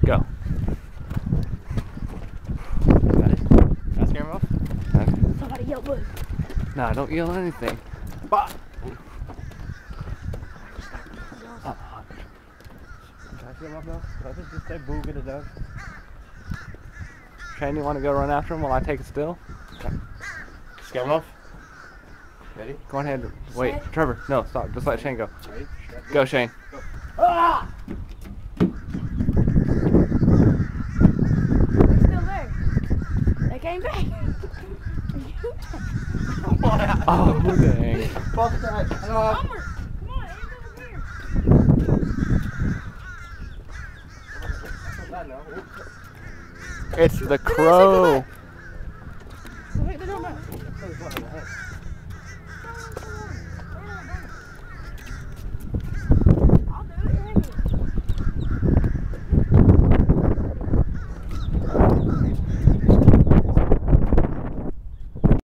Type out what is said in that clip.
Go. Got it? Can I scare him off? Okay. Somebody yell boo. Nah, don't yell anything. Bah. Can I scare him off now? Can I just say boo, get it done? Shane, you want to go run after him while I take it still? Okay. Scare him off. Ready? Go ahead. Wait, Set. Trevor. No, stop. Just let Shane go. Ready? Go, Shane. Go. Ah! They're still there. They came back. Oh, dang. Fuck that. Omer, come on, Aim's over here. It's the crow. Wait, they're going back.